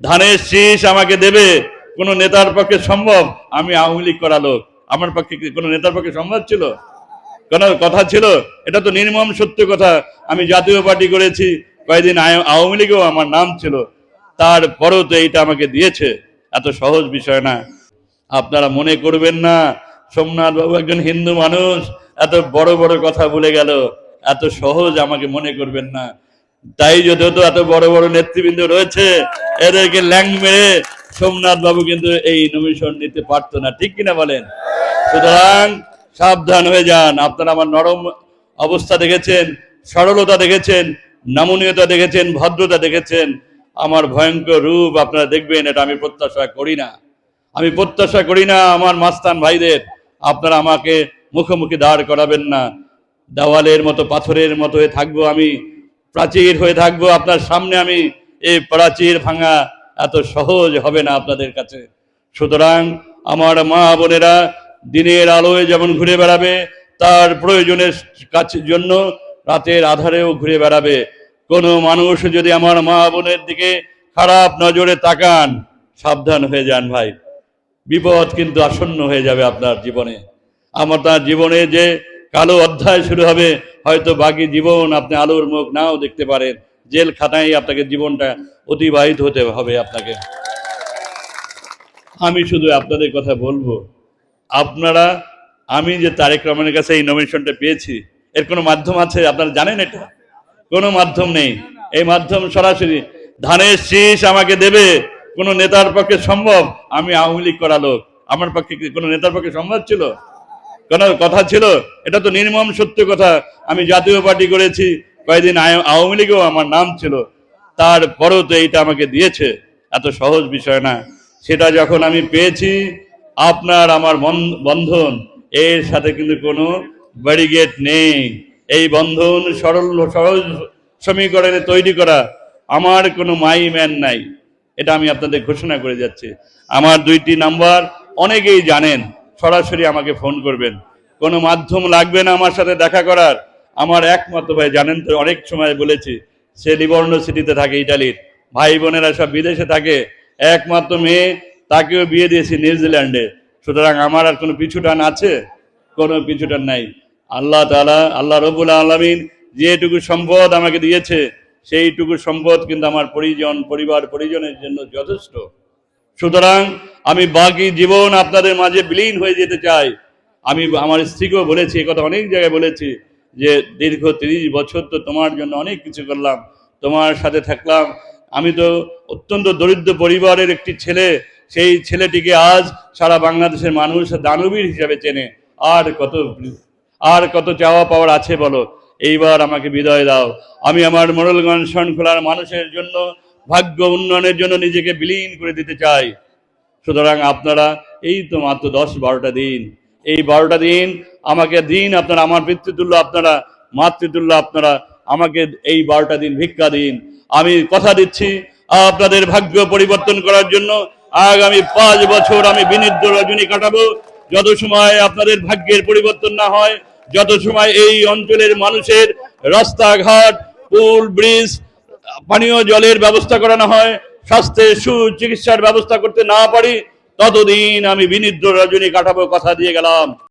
ধানের শীষ আমাকে দেবে কোন নেতার পক্ষে সম্ভব? আমি আওয়ামী লীগ করা লোক, আমার পক্ষে কি কোনো নেতার পক্ষে সম্ভব ছিল? কোন কথা ছিল? এটা তো নির্মম সত্য কথা। আমি জাতীয় পার্টি করেছি, কয়েকদিন আওয়ামী লীগেও আমার নাম ছিল, তারপরেও তো এইটা আমাকে দিয়েছে। এত সহজ বিষয় না। আপনারা মনে করবেন না সোমনাথ বাবু একজন হিন্দু মানুষ এত বড় বড় কথা বলে গেল, এত সহজ আমাকে মনে করবেন না। তাই যদি হতো এত বড় বড় নেতৃবৃন্দ রয়েছে, এদেরকে ল্যাং মেরে সোমনাথ বাবু কিন্তু এই নমিশন নিতে পারতো না, ঠিক কিনা বলেন? সুতরাং সাবধান হয়ে যান। আপনারা আমার নরম অবস্থা দেখেছেন, সরলতা দেখেছেন, নমনীয়তা দেখেছেন, ভদ্রতা দেখেছেন। আমার ভয়ঙ্কর রূপ আপনারা দেখবেন, এটা আমি প্রত্যাশা করি না। আমি প্রত্যাশা করি না আমার মাস্তান ভাইদের আপনারা আমাকে মুখোমুখি দাঁড় করাবেন না। দেওয়ালের মতো, পাথরের মতো হয়ে থাকবো আমি, প্রাচীর হয়ে থাকবো আপনার সামনে আমি। এই প্রাচীর ভাঙা এত সহজ হবে না আপনাদের কাছে। সুতরাং আমার মা বোনেরা দিনের আলোয় যেমন ঘুরে বেড়াবে, তার প্রয়োজনের কাছের জন্য রাতের আধারেও ঘুরে বেড়াবে। কোনো মানুষ যদি আমার মা বোনের দিকে খারাপ নজরে তাকান, সাবধান হয়ে যান ভাই, বিপদ কিন্তু আসন্ন হয়ে যাবে আপনার জীবনে। আমার তার জীবনে যে কালো অধ্যায় শুরু হবে, হয়তো বাকি জীবন আপনি আলোর মুখ নাও দেখতে পারেন। জেল খানায় আপনাকে জীবনটা অতিবাহিত হতে হবে আপনাকে। আমি শুধু আপনাদের কথা বলবো, আপনারা, আমি যে তারেক রহমানের কাছে এই নমিনেশনটা পেয়েছি, এর কোনো মাধ্যম আছে? আপনারা জানেন এটা? কোনো মাধ্যম নেই। এই মাধ্যম সরাসরি ধানের শীষ আমাকে দেবে কোন নেতার পক্ষে সম্ভব? আমি আওয়ামী লীগ করা লোক, আমার পক্ষে কি কোনো নেতার পক্ষে সম্ভব ছিল? কোন কথা ছিল? এটা তো নির্মম সত্য কথা। আমি জাতীয় পার্টি করেছি, কয়েকদিন আওয়ামী লীগেও আমার নাম ছিল, তারপরেও তো এইটা আমাকে দিয়েছে। এত সহজ বিষয় না। সেটা যখন আমি পেয়েছি, আপনার আমার বন্ধন, এর সাথে কিন্তু কোনো ব্যারিগেড নেই। এই বন্ধন সরল সমীকরণে তৈরি করা, আমার কোনো মাই ম্যান নাই। এটা আমি আপনাদের ঘোষণা করে যাচ্ছি। আমার 2টি নাম্বার অনেকেই জানেন, সরাসরি আমাকে ফোন করবেন, কোনো মাধ্যম লাগবে না আমার সাথে দেখা করার। আমার একমাত্র ভাই, জানেন তো, অনেক সময় বলেছি, সে লিভর্নো সিটিতে থাকে, ইটালির। ভাই বোনেরা সব বিদেশে থাকে। একমাত্র মেয়ে, তাকেও বিয়ে দিয়েছি নিউজিল্যান্ডে। সুতরাং আমার আর কোনো পিছুটান আছে? কোনো পিছুটান নাই। আল্লাহ তাআলা, আল্লাহ রব্বুল আলামিন যেটুকু সম্পদ আমাকে দিয়েছে, সেইটুকু সম্পদ কিন্তু আমার পরিবার পরিজনের জন্য যথেষ্ট। সুতরাং আমি বাকি জীবন আপনাদের মাঝে বিলীন হয়ে যেতে চাই। আমি আমার স্ত্রীকেও বলেছি, একথা অনেক জায়গায় বলেছি, যে দীর্ঘ 30 বছর তো তোমার জন্য অনেক কিছু করলাম, তোমার সাথে থাকলাম। আমি তো অত্যন্ত দরিদ্র পরিবারের একটি ছেলে, সেই ছেলেটিকে আজ সারা বাংলাদেশের মানুষ দানবীর হিসাবে চেনে। আর কত চাওয়া পাওয়ার আছে বলো? এইবার আমাকে বিদায় দাও। আমি আমার মোড়লগঞ্জ শরণখোলার মানুষের জন্য, ভাগ্য উন্নয়নের জন্য নিজেকে বিলীন করে দিতে চাই। সুতরাং আপনারা, এই তো মাত্র 10-12টা দিন, এই 12টা দিন আমাকে দিন। আপনারা আমার পিতৃতুল্য, আপনারা মাতৃতুল্য, আপনারা আমাকে এই 12টা দিন ভিক্ষা দিন। আমি কথা দিচ্ছি, আপনাদের ভাগ্য পরিবর্তন করার জন্য আগামী 5 বছর আমি বিনিদ্র রজনী কাটাবো। যত সময় আপনাদের ভাগ্যের পরিবর্তন না হয়, যত সময় এই অঞ্চলের মানুষের রাস্তাঘাট, পুল, ব্রিজ, পানীয় জলের ব্যবস্থা করানো হয়, স্বাস্থ্যের সুচিকিৎসার ব্যবস্থা করতে না পারি, ততদিন আমি বিনিদ্র রজনী কাটাবো, কথা দিয়ে গেলাম।